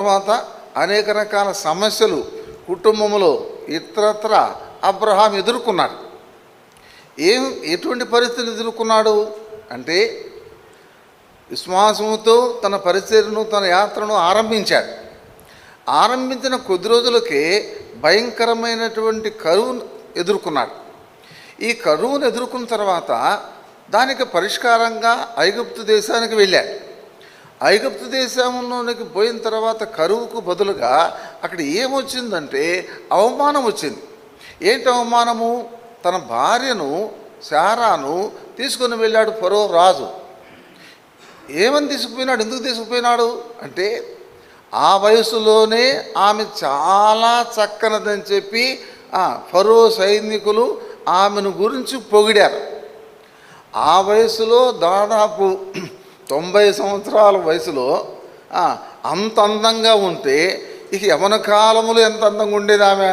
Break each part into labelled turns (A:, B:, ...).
A: తర్వాత అనేక రకాల సమస్యలు కుటుంబంలో ఇతరత్ర అబ్రహాం ఎదుర్కొన్నాడు. ఎటువంటి పరిస్థితులు ఎదుర్కొన్నాడు అంటే, విశ్వాసంతో తన పరిచర్యను తన యాత్రను ఆరంభించాడు. ఆరంభించిన కొద్ది రోజులకే భయంకరమైనటువంటి కరువును ఎదుర్కొన్నాడు. ఈ కరువును ఎదుర్కొన్న తర్వాత దానికి పరిష్కారంగా ఐగుప్తు దేశానికి వెళ్ళాడు. ఐగుప్తు దేశంలోనికి పోయిన తర్వాత కరువుకు బదులుగా అక్కడ ఏమొచ్చిందంటే అవమానం వచ్చింది. ఏంటి అవమానము? తన భార్యను శారాను తీసుకొని వెళ్ళాడు ఫరో రాజు. ఏమని తీసుకుపోయినాడు? ఎందుకు తీసుకుపోయినాడు అంటే, ఆ వయసులోనే ఆమె చాలా చక్కనదని చెప్పి ఫరో సైనికులు ఆమెను గురించి పొగిడారు. ఆ వయసులో దాదాపు 90 సంవత్సరాల వయసులో అంత అందంగా ఉంటే ఇక యవన కాలములో ఎంత అందంగా ఉండేది ఆమె?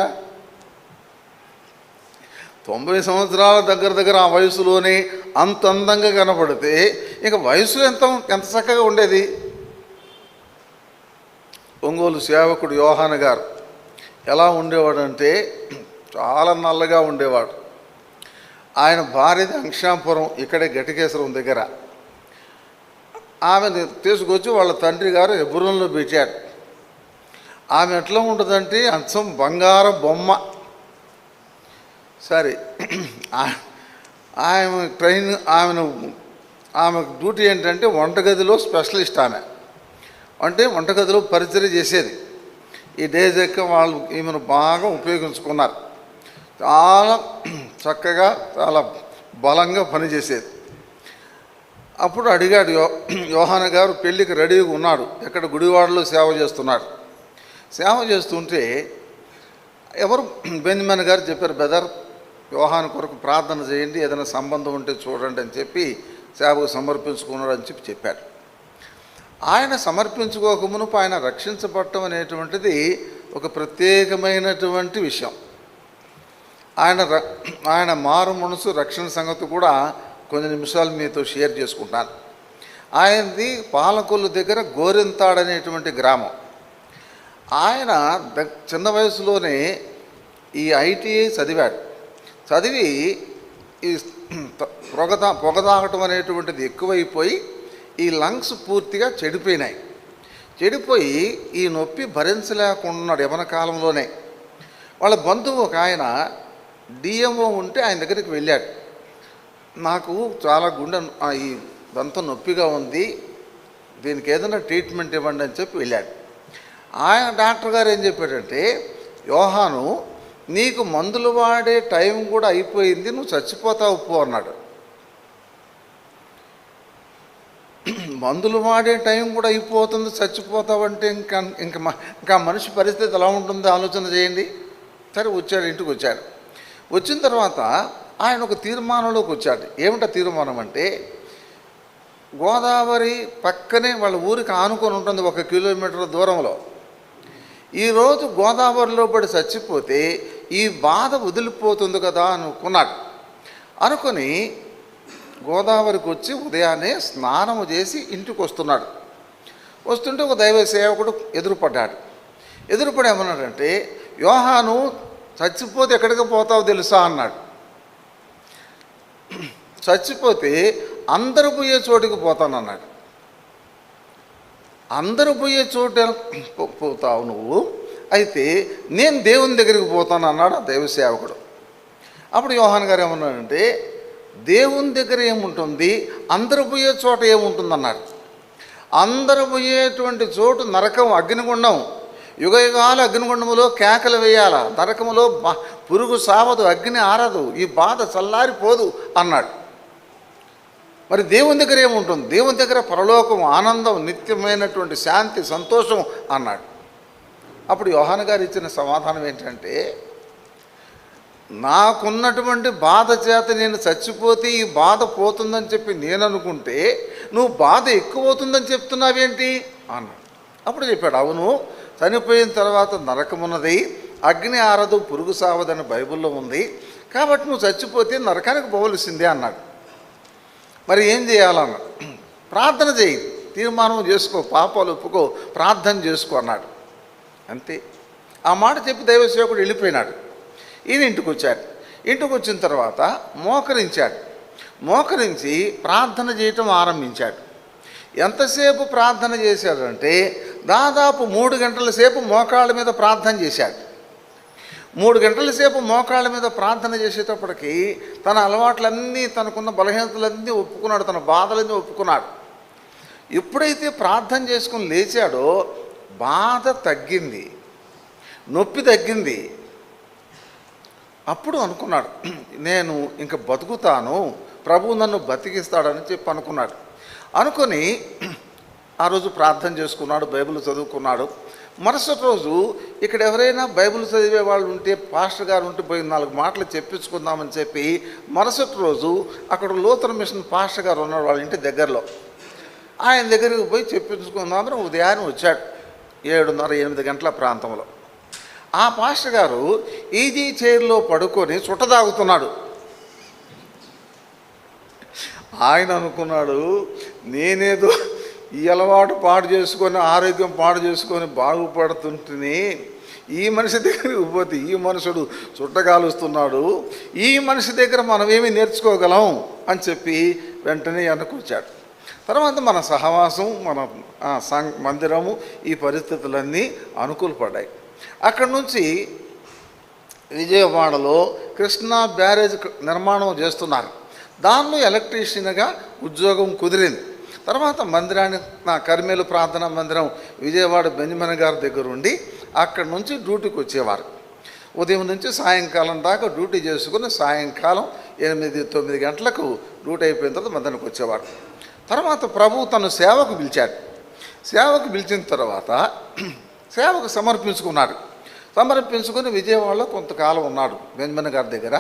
A: 90 సంవత్సరాల దగ్గర ఆ వయసులోనే అంత అందంగా కనబడితే ఇక వయసు ఎంత చక్కగా ఉండేది. ఒంగోలు సేవకుడు యోహాను గారు ఎలా ఉండేవాడంటే చాలా నల్లగా ఉండేవాడు. ఆయన భార్యది అంక్షాపురం, ఇక్కడే గటికేశ్వరం దగ్గర. ఆమెను తీసుకొచ్చి వాళ్ళ తండ్రి గారు హెబ్రోనులో పెట్టాడు. ఆమె ఎట్లా ఉంటుందంటే అచ్చం బంగారం బొమ్మ. సరే, ఆమె డ్యూటీ ఏంటంటే వంటగదిలో స్పెషలిస్ట్. ఆమె అంటే వంటగదిలో పరిచర్య చేసేది. ఈ డేస్ ఎక్క వాళ్ళు ఈమెను బాగా ఉపయోగించుకున్నారు. చాలా చక్కగా చాలా బలంగా పనిచేసేది. అప్పుడు అడిగాడు యోహాను గారు, పెళ్ళికి రెడీగా ఉన్నాడు, ఎక్కడ గుడివాడలో సేవ చేస్తున్నాడు. సేవ చేస్తుంటే ఎవరు బెన్యామీన్ గారు చెప్పారు, బ్రదర్ యోహాను కొరకు ప్రార్థన చేయండి, ఏదైనా సంబంధం ఉంటే చూడండి అని చెప్పి సేవకు సమర్పించుకున్నాడు అని చెప్పాడు. ఆయన సమర్పించుకోకమునుపు ఆయన రక్షించబడటం అనేటువంటిది ఒక ప్రత్యేకమైనటువంటి విషయం. ఆయన మారు మనసు రక్షణ సంగతి కూడా కొన్ని నిమిషాలు మీతో షేర్ చేసుకుంటాను. ఆయనది పాలకొల్లు దగ్గర గోరింతాడనేటువంటి గ్రామం. ఆయన చిన్న వయసులోనే ఈ ఐటీఐ చదివాడు. చదివి ఈ పొగ తాగటం అనేటువంటిది ఎక్కువైపోయి ఈ లంగ్స్ పూర్తిగా చెడిపోయి ఈ నొప్పి భరించలేకున్నాడు యవన కాలంలోనే. వాళ్ళ బంధువు ఒక ఆయన డిఎంఓ ఉంటే ఆయన దగ్గరికి వెళ్ళాడు. నాకు చాలా ఈ దంతం నొప్పిగా ఉంది, దీనికి ఏదైనా ట్రీట్మెంట్ ఇవ్వండి అని చెప్పి వెళ్ళాడు. ఆయన డాక్టర్ గారు ఏం చెప్పాడంటే, యోహాను నీకు మందులు వాడే టైం కూడా అయిపోయింది, నువ్వు చచ్చిపోతావు పో అన్నాడు. మందులు వాడే టైం కూడా అయిపోతుంది, చచ్చిపోతావంటే ఇంకా మనిషి పరిస్థితి ఎలా ఉంటుందో ఆలోచన చేయండి. సరే వచ్చాడు, ఇంటికి వచ్చాడు. వచ్చిన తర్వాత ఆయన ఒక తీర్మానంలోకి వచ్చాడు. ఏమిటా తీర్మానం అంటే, గోదావరి పక్కనే వాళ్ళ ఊరికి ఆనుకొని ఉంటుంది 1 కిలోమీటర్ దూరంలో. ఈరోజు గోదావరిలో పడి చచ్చిపోతే ఈ బాధ వదిలిపోతుంది కదా అనుకున్నాడు. అనుకుని గోదావరికి వచ్చి ఉదయాన్నే స్నానము చేసి ఇంటికి వస్తున్నాడు. వస్తుంటే ఒక దైవ సేవకుడు ఎదురుపడి ఏమన్నాడంటే, యోహాను చచ్చిపోతే ఎక్కడికి పోతావు తెలుసా అన్నాడు. చచ్చిపోతే అందరూ పోయే చోటుకి పోతానన్నాడు. అందరూ పోయే చోటు పోతావు నువ్వు, అయితే నేను దేవుని దగ్గరికి పోతాను అన్నాడు ఆ దైవ సేవకుడు. అప్పుడు యోహాను గారు ఏమన్నాడంటే, దేవుని దగ్గర ఏముంటుంది, అందరూ పోయే చోట ఏముంటుంది అన్నాడు. అందరూ పోయేటువంటి చోటు నరకం, అగ్నిగుండం. యుగయుగాలు అగ్నిగుండములో కేకలు వేయాల, నరకములో పురుగు సావదు, అగ్ని ఆరదు, ఈ బాధ చల్లారిపోదు అన్నాడు. మరి దేవుని దగ్గర ఏముంటుంది? దేవుని దగ్గర పరలోకం, ఆనందం, నిత్యమైనటువంటి శాంతి, సంతోషం అన్నాడు. అప్పుడు యోహాను గారు ఇచ్చిన సమాధానం ఏంటంటే, నాకున్నటువంటి బాధ చేత నేను చచ్చిపోతే ఈ బాధ పోతుందని చెప్పి నేను అనుకుంటే నువ్వు బాధ ఎక్కువ అవుతుందని చెప్తున్నావేంటి అన్నాడు. అప్పుడు చెప్పాడు, అవును, చనిపోయిన తర్వాత నరకమున్నది, అగ్ని ఆరదు, పురుగు సావదని బైబిల్లో ఉంది, కాబట్టి నువ్వు చచ్చిపోతే నరకానికి పోవలసిందే అన్నాడు. మరి ఏం చేయాలన్నాడు. ప్రార్థన చేయి, తీర్మానం చేసుకో, పాపాలు ఒప్పుకో, ప్రార్థన చేసుకో అన్నాడు. అంతే. ఆ మాట చెప్పి దైవ సేవకుడు వెళ్ళిపోయినాడు. ఈయన ఇంటికి వచ్చాడు. ఇంటికి వచ్చిన తర్వాత మోకరించాడు. మోకరించి ప్రార్థన చేయటం ఆరంభించాడు. ఎంతసేపు ప్రార్థన చేశాడంటే దాదాపు 3 గంటల సేపు మోకాళ్ళ మీద ప్రార్థన చేశాడు. 3 గంటల సేపు మోకాళ్ళ మీద ప్రార్థన చేసేటప్పటికి తన అలవాట్లన్నీ, తనకున్న బలహీనతలన్నీ ఒప్పుకున్నాడు, తన బాధలన్నీ ఒప్పుకున్నాడు. ఎప్పుడైతే ప్రార్థన చేసుకుని లేచాడో బాధ తగ్గింది, నొప్పి తగ్గింది. అప్పుడు అనుకున్నాడు, నేను ఇంక బతుకుతాను, ప్రభువు నన్ను బతికిస్తాడని చెప్పి అనుకున్నాడు. అనుకొని ఆ రోజు ప్రార్థన చేసుకున్నాడు, బైబిల్ చదువుకున్నాడు. మరుసటి రోజు ఇక్కడ ఎవరైనా బైబిల్ చదివే వాళ్ళు ఉంటే, పాస్టర్ గారు ఉంటే పోయి 4 మాటలు చెప్పించుకుందామని చెప్పి మరుసటి రోజు అక్కడ లూథరన్ మిషన్ పాస్టర్ గారు ఉన్నాడు వాళ్ళ ఇంటి దగ్గరలో. ఆయన దగ్గరికి పోయి చెప్పించుకుందామని ఉదయాన్నే వచ్చాడు 7:30-8 గంటల ప్రాంతంలో. ఆ పాస్టర్ గారు ఈజీ చైర్లో పడుకొని చుట్ట తాగుతున్నాడు. ఆయన అనుకున్నాడు, నేనేదో ఈ అలవాటు పాడు చేసుకొని, ఆరోగ్యం పాడు చేసుకొని బాగుపడుతుంటేనే ఈ మనిషి దగ్గరికి పోతే ఈ మనుషుడు చుట్టగాలుస్తున్నాడు, ఈ మనిషి దగ్గర మనం ఏమి నేర్చుకోగలం అని చెప్పి వెంటనే వెనకొచ్చాడు. తర్వాత మన సహవాసం, మన మందిరము, ఈ పరిస్థితులన్నీ అనుకూలపడ్డాయి. అక్కడి నుంచి విజయవాడలో కృష్ణా బ్యారేజ్ నిర్మాణం చేస్తున్నారు. దానిలో ఎలక్ట్రీషియన్గా ఉద్యోగం కుదిరింది. తర్వాత మందిరాన్ని, నా కర్మేలు ప్రార్థనా మందిరం విజయవాడ బెంజమిన్ గారి దగ్గర ఉండి అక్కడి నుంచి డ్యూటీకి వచ్చేవారు. ఉదయం నుంచి సాయంకాలం దాకా డ్యూటీ చేసుకుని సాయంకాలం 8-9 గంటలకు డ్యూటీ అయిపోయిన తర్వాత మందిరానికి వచ్చేవారు. తర్వాత ప్రభువు తను సేవకు పిలిచాడు. సేవకు పిలిచిన తర్వాత సేవకు సమర్పించుకున్నాడు. సమర్పించుకుని విజయవాడలో కొంతకాలం ఉన్నాడు బెంజమిన్ గారి దగ్గర.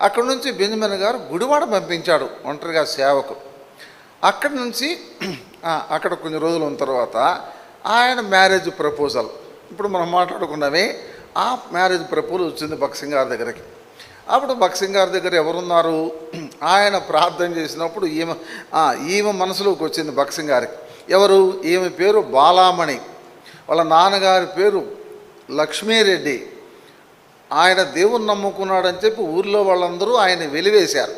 A: అక్కడి నుంచి బెంజమిన్ గారు గుడివాడ పంపించాడు ఒంటరిగా సేవకు. అక్కడి నుంచి అక్కడ కొన్ని రోజులు ఉన్న తర్వాత ఆయన మ్యారేజ్ ప్రపోజల్, ఇప్పుడు మనం మాట్లాడుకున్నవే, ఆ మ్యారేజ్ ప్రపోజల్ వచ్చింది భక్సింగ్ గారి దగ్గరికి. అప్పుడు భక్సింగ్ గారి దగ్గర ఎవరున్నారు, ఆయన ప్రార్థన చేసినప్పుడు ఈమె మనసులోకి వచ్చింది భక్సింగ్ గారికి. ఎవరు? ఈమె పేరు బాలామణి, వాళ్ళ నాన్నగారి పేరు లక్ష్మీరెడ్డి. ఆయన దేవుని నమ్ముకున్నాడని చెప్పి ఊర్లో వాళ్ళందరూ ఆయన వెలివేశారు.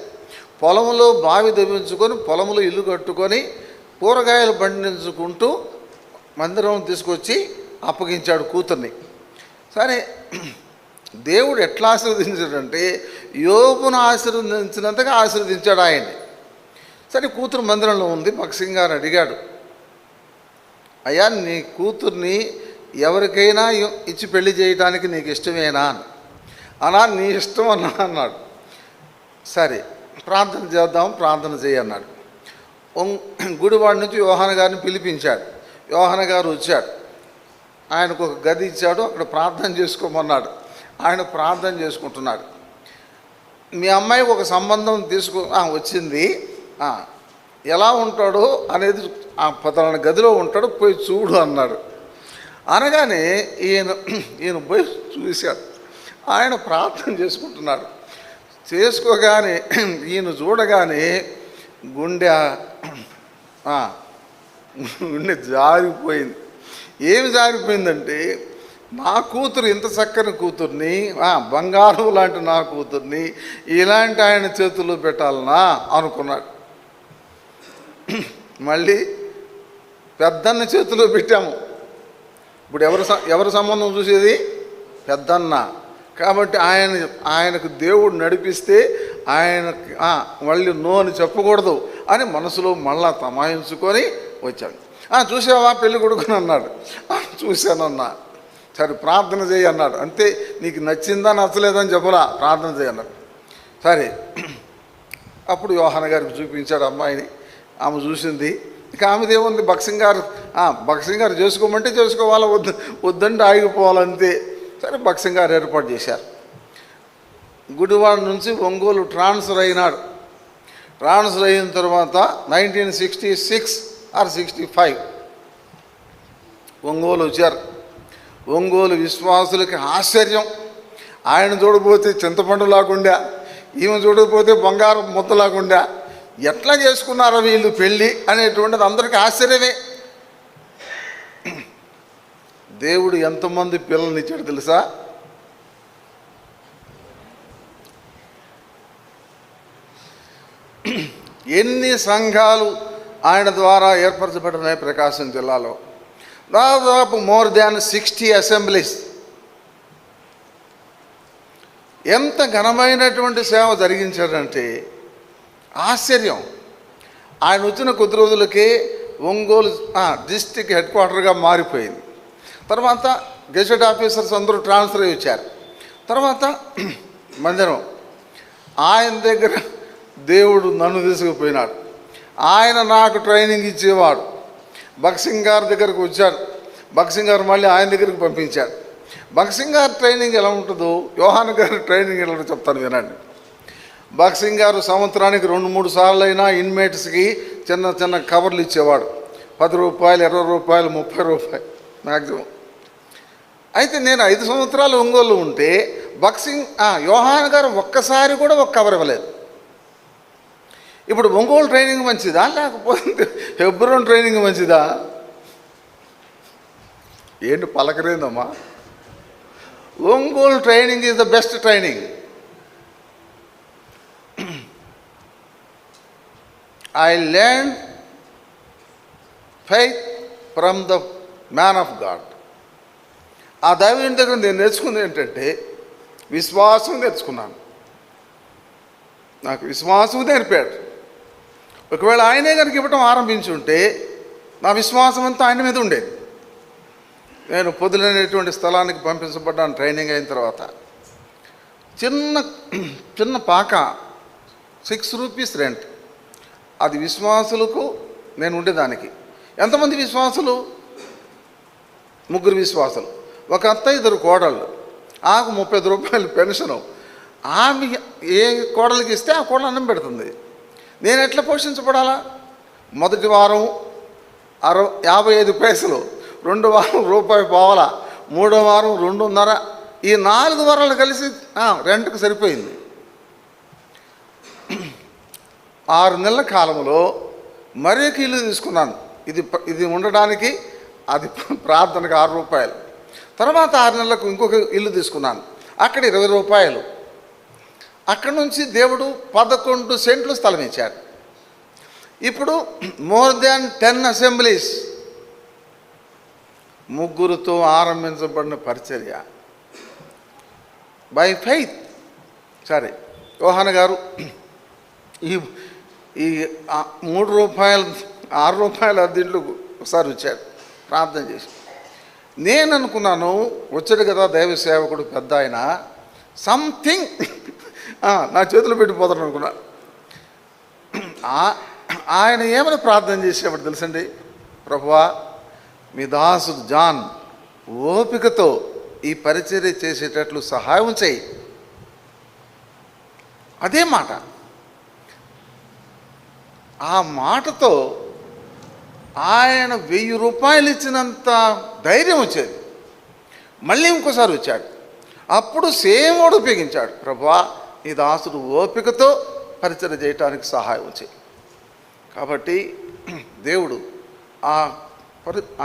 A: పొలంలో బావి దవ్వించుకొని, పొలంలో ఇల్లు కట్టుకొని, కూరగాయలు పండించుకుంటూ మందిరం తీసుకొచ్చి అప్పగించాడు కూతుర్ని. సరే, దేవుడు ఎట్లా ఆశీర్వదించాడంటే యోబును ఆశీర్వదించినంతగా ఆశీర్వదించాడు ఆయన్ని. సరే, కూతురు మందిరంలో ఉంది. భక్సింగ్ గారు అడిగాడు, అయ్యా, నీ కూతుర్ని ఎవరికైనా ఇచ్చి పెళ్లి చేయడానికి నీకు ఇష్టమేనా అన్నా? నీ ఇష్టం అన్నాడు. సరే, ప్రార్థన చేద్దాం, ప్రార్థన చేయన్నాడు. గుడివాడి నుంచి యోహాన గారిని పిలిపించాడు. యోహాన గారు వచ్చాడు. ఆయనకు ఒక గది ఇచ్చాడు, అక్కడ ప్రార్థన చేసుకోమన్నాడు. ఆయన ప్రార్థన చేసుకుంటున్నాడు. మీ అమ్మాయికి ఒక సంబంధం వచ్చింది, ఎలా ఉంటాడో అనేది పలానా గదిలో ఉంటాడు, పోయి చూడు అన్నాడు. అనగానే ఈయన పోయి చూశాడు. ఆయన ప్రార్థన చేసుకుంటున్నాడు. చేసుకోగానే ఈయన చూడగానే గుండె జారిపోయింది. ఏమి జారిపోయిందంటే, నా కూతురు, ఇంత చక్కని కూతుర్ని, బంగారం లాంటి నా కూతుర్ని ఇలాంటి ఆయన చేతుల్లో పెట్టాలనా అనుకున్నాడు. మళ్ళీ పెద్దన్న చేతిలో పెట్టాము. ఇప్పుడు ఎవరి సంబంధం చూసేది? పెద్దన్న. కాబట్టి ఆయనకు దేవుడు నడిపిస్తే ఆయనకి మళ్ళీ నో అని చెప్పకూడదు అని మనసులో మళ్ళా తమాయించుకొని వచ్చాడు. చూసావా పెళ్ళి కొడుకుని అన్నాడు. చూశానన్నా. సరే, ప్రార్థన చేయి అన్నాడు. అంతే, నీకు నచ్చిందా నచ్చలేదని చెప్పరా, ప్రార్థన చేయన్నాడు. సరే, అప్పుడు యోహాన గారికి చూపించాడు అమ్మాయిని. ఆమె చూసింది. ఇక ఆమెదేముంది, భక్సింగ్ గారు చేసుకోమంటే చేసుకోవాలా, వద్దంటే ఆగిపోవాలంతే. సరే, భక్సింగ్ గారు ఏర్పాటు చేశారు. గుడివాడ నుంచి ఒంగోలు ట్రాన్స్ఫర్ అయినాడు. ట్రాన్స్ఫర్ అయిన తర్వాత 1966 or 65 ఒంగోలు వచ్చారు. ఒంగోలు విశ్వాసులకి ఆశ్చర్యం. ఆయన చూడబోతే చింతపండు లాగుండా, ఈమె చూడకపోతే బంగారం ముద్దలాగుండా, ఎట్లా చేసుకున్నారో వీళ్ళు పెళ్ళి అనేటువంటిది అందరికీ ఆశ్చర్యమే. దేవుడు ఎంతమంది పిల్లల్ని ఇచ్చాడు తెలుసా? ఎన్ని సంఘాలు ఆయన ద్వారా ఏర్పరచబడినాయి ప్రకాశం జిల్లాలో? దాదాపు మోర్ దాన్ 60 అసెంబ్లీస్. ఎంత ఘనమైనటువంటి సేవ జరిగించాడంటే ఆశ్చర్యం. ఆయన వచ్చిన కొద్ది రోజులకే ఒంగోలు డిస్టిక్ హెడ్ క్వార్టర్గా మారిపోయింది. తర్వాత గెజెట్ ఆఫీసర్స్ అందరూ ట్రాన్స్ఫర్ అయ్యి వచ్చారు. తర్వాత మందిరం, ఆయన దగ్గర దేవుడు నన్ను తీసుకుపోయినాడు. ఆయన నాకు ట్రైనింగ్ ఇచ్చేవాడు. భగసింగ్ గారి దగ్గరకు వచ్చాడు. భగసింగ్ గారు మళ్ళీ ఆయన దగ్గరికి పంపించాడు. భగసింగ్ గారి ట్రైనింగ్ ఎలా ఉంటుందో యోహాన్ గారి ట్రైనింగ్ ఎలా ఉంటుందో చెప్తాను వినండి. భగసింగ్ గారు సంవత్సరానికి 2-3 సార్లు అయినా ఇన్మేట్స్కి చిన్న చిన్న కవర్లు ఇచ్చేవాడు. 10 రూపాయలు, 20 రూపాయలు, 30 రూపాయలు మ్యాక్సిమం. అయితే నేను 5 సంవత్సరాలు ఒంగోలు ఉంటే యోహాన్ గారు ఒక్కసారి కూడా ఒక కవర్ ఇవ్వలేదు. ఇప్పుడు ఒంగోలు ట్రైనింగ్ మంచిదా లేకపోతే హెబ్రోన్ ట్రైనింగ్ మంచిదా? ఏంటి పలకరేందమ్మా? Ongole training is the best training. I learned faith from the man of God. ఆ దైవజనుడి దగ్గర నేను నేర్చుకుంది ఏంటంటే విశ్వాసం నేర్చుకున్నాను. నాకు విశ్వాసం నేర్పాడు. ఒకవేళ ఆయనే కనుక ఇవ్వటం ఆరంభించి ఉంటే నా విశ్వాసం అంతా ఆయన మీద ఉండేది. నేను పొదులైనటువంటి స్థలానికి పంపించబడ్డాను ట్రైనింగ్ అయిన తర్వాత. చిన్న పాక 6 రూపీస్ రెంట్. అది విశ్వాసులకు నేను ఉండేదానికి. ఎంతమంది విశ్వాసులు? 3 విశ్వాసులు, ఒక అత్త, 2 కోడళ్ళు. ఆకు 35 రూపాయలు పెన్షను. ఆమె ఏ కోడలికి ఇస్తే ఆ కోడలు అన్నం పెడుతుంది. నేను ఎట్లా పోషించబడాలా? మొదటి వారం 55 పైసలు, 2 వారం ₹1.50, 3వ వారం 2.5. ఈ 4 వారాలు కలిసి రెంట్కు సరిపోయింది. 6 నెలల కాలంలో మరొక ఇల్లు తీసుకున్నాను. ఇది ఉండడానికి, అది ప్రార్థనకు ₹6. తర్వాత 6 నెలలకు ఇంకొక ఇల్లు తీసుకున్నాను. అక్కడ ₹20. అక్కడి నుంచి దేవుడు 11 సెంట్లు స్థలం ఇచ్చాడు. ఇప్పుడు మోర్ దాన్ 10 అసెంబ్లీస్. 3తో ఆరంభించబడిన పరిచర్య బై ఫెయిత్. సరే, యోహాన్ గారు ఈ ₹3, ₹6 అద్దెంట్లు ఒకసారి వచ్చాడు ప్రార్థన చేసి. నేను అనుకున్నాను వచ్చాడు కదా దైవ సేవకుడు పెద్ద ఆయన, సంథింగ్ నా చేతులు పెట్టిపోతాను అనుకున్నాను. ఆయన ఏమని ప్రార్థన చేసేవాడు తెలుసండి? ప్రభువా, మీ దాసుడు జాన్ ఓపికతో ఈ పరిచర్య చేసేటట్లు సహాయం చేయి. అదే మాట. ఆ మాటతో ఆయన ₹1000 ఇచ్చినంత ధైర్యం వచ్చేది. మళ్ళీ ఇంకోసారి వచ్చాడు. అప్పుడు సేమ్ వర్డ్ ఉపయోగించాడు, ప్రభువా ఈ దాసుడు ఓపికతో పరిచర్య చేయటానికి సహాయం చేయి. కాబట్టి దేవుడు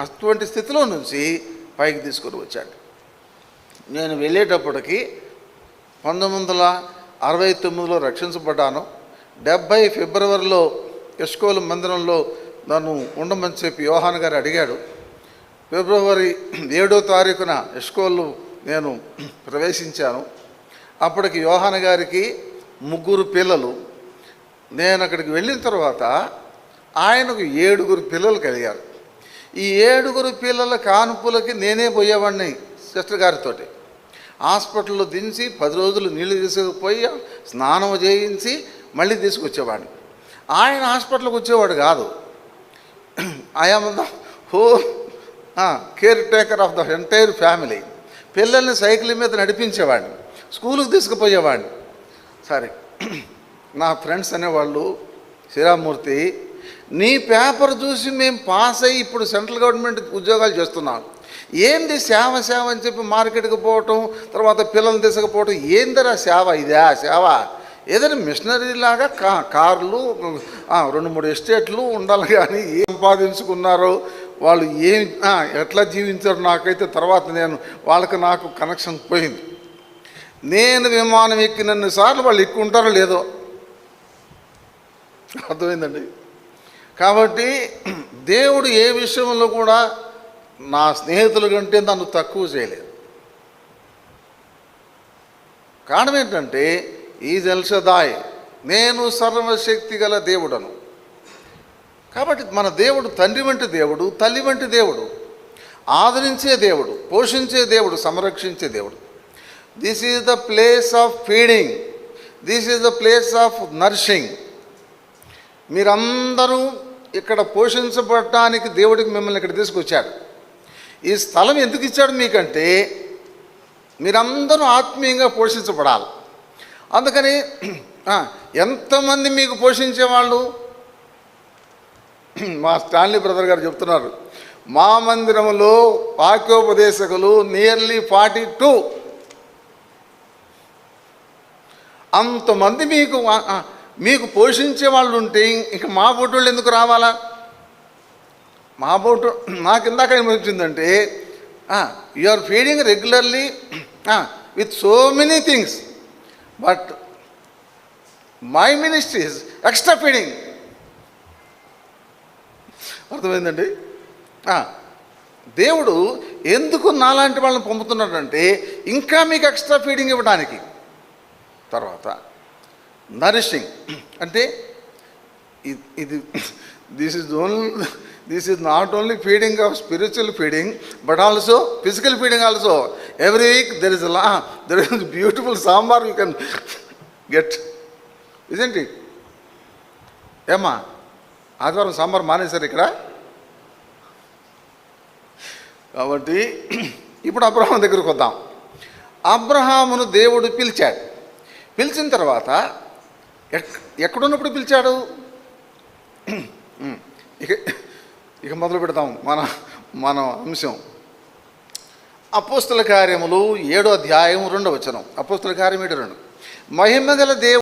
A: అటువంటి స్థితిలో నుంచి పైకి తీసుకొని వచ్చాడు. నేను వెళ్ళేటప్పటికి 1969లో రక్షించబడ్డాను. 70 ఫిబ్రవరిలో ఎస్కోలు మందిరంలో నన్ను ఉండమని చెప్పి యోహాన్ గారు అడిగాడు. ఫిబ్రవరి 7వ తారీఖున ఎస్కోలు నేను ప్రవేశించాను. అప్పటికి యోహాన్ గారికి 3 పిల్లలు. నేను అక్కడికి వెళ్ళిన తర్వాత ఆయనకు 7 పిల్లలు కలిగారు. ఈ 7 పిల్లల కాన్పులకి నేనే పోయేవాడిని సిస్టర్ గారితో. హాస్పిటల్లో దించి 10 రోజులు నీళ్ళు తీసుకుపోయి స్నానం చేయించి మళ్ళీ తీసుకొచ్చేవాడిని. ఆయన హాస్పిటల్కి వచ్చేవాడు కాదు. I am the whole care taker of the entire family. పిల్లల్ని సైకిల్ మీద నడిపించేవాడిని, స్కూల్కి తీసుకుపోయేవాడిని. సరే, నా ఫ్రెండ్స్ అనేవాళ్ళు, శ్రీరామూర్తి నీ పేపర్ చూసి మేము పాస్ అయ్యి ఇప్పుడు సెంట్రల్ గవర్నమెంట్ ఉద్యోగాలు చేస్తున్నాం. ఏంది సేవ అని చెప్పి మార్కెట్కి పోవటం, తర్వాత పిల్లల్ని తీసుకుపోవటం, ఏందిరా సేవ? ఇదే సేవ? ఏదైనా మిషనరీ లాగా కార్లు 2-3 ఎస్టేట్లు ఉండాలి. కానీ ఏం సంపాదించుకున్నారో వాళ్ళు ఎట్లా జీవించారు నాకైతే తర్వాత నాకు కనెక్షన్ పోయింది. నేను విమానం ఎక్కినన్ని సార్లు వాళ్ళు ఎక్కువ ఉంటారో లేదో అర్థమైందండి. కాబట్టి దేవుడు ఏ విషయంలో కూడా నా స్నేహితుల కంటే నన్ను తక్కువ చేయలేదు. కారణం ఏంటంటే ఈజ్ ఎల్ షదాయ్, నేను సర్వశక్తి గల దేవుడను. కాబట్టి మన దేవుడు తండ్రి వంటి దేవుడు, తల్లి వంటి దేవుడు, ఆదరించే దేవుడు, పోషించే దేవుడు, సంరక్షించే దేవుడు. This is the place of feeding, this is the place of nursing. మీరందరూ ఇక్కడ పోషించబడటానికి దేవుడికి మిమ్మల్ని ఇక్కడ తీసుకొచ్చాడు. ఈ స్థలం ఎందుకు ఇచ్చాడు మీకంటే మీరందరూ ఆత్మీయంగా పోషించబడాలి. అందుకని ఎంతమంది మీకు పోషించేవాళ్ళు? మా స్టాన్లీ బ్రదర్ గారు చెప్తున్నారు, మా మందిరంలో వాక్యోపదేశకులు నియర్లీ 42. అంతమంది మీకు పోషించే వాళ్ళు ఉంటే ఇంక మా బోటోళ్ళు ఎందుకు రావాలా? మా బోటు నాకు ఇందాక ఏమొచ్చిందంటే you are feeding regularly with so many things, but my ministry is extra feeding. అర్థమైందండి. దేవుడు ఎందుకు నాలాంటి వాళ్ళని పంపుతున్నాడంటే ఇంకా మీకు ఎక్స్ట్రా ఫీడింగ్ ఇవ్వడానికి. తర్వాత నరిషింగ్ అంటే ఇది this is not only feeding of spiritual feeding but also physical feeding also. Every week there is beautiful sambar you can get, isn't it? ఏమ్మా, ఆదివారం సాంబార్ మానేశారు ఇక్కడ. కాబట్టి ఇప్పుడు అబ్రహాం దగ్గరకు వద్దాం. అబ్రహామును దేవుడు పిలిచాడు. పిలిచిన తర్వాత ఎక్కడున్నప్పుడు పిలిచాడు? ఇక మొదలు పెడతాం మన అంశం. అపోస్తల కార్యములు 7వ అధ్యాయం 2వ వచనం. అపోస్తల కార్యం 7:2. మహిమ గల దేవుడు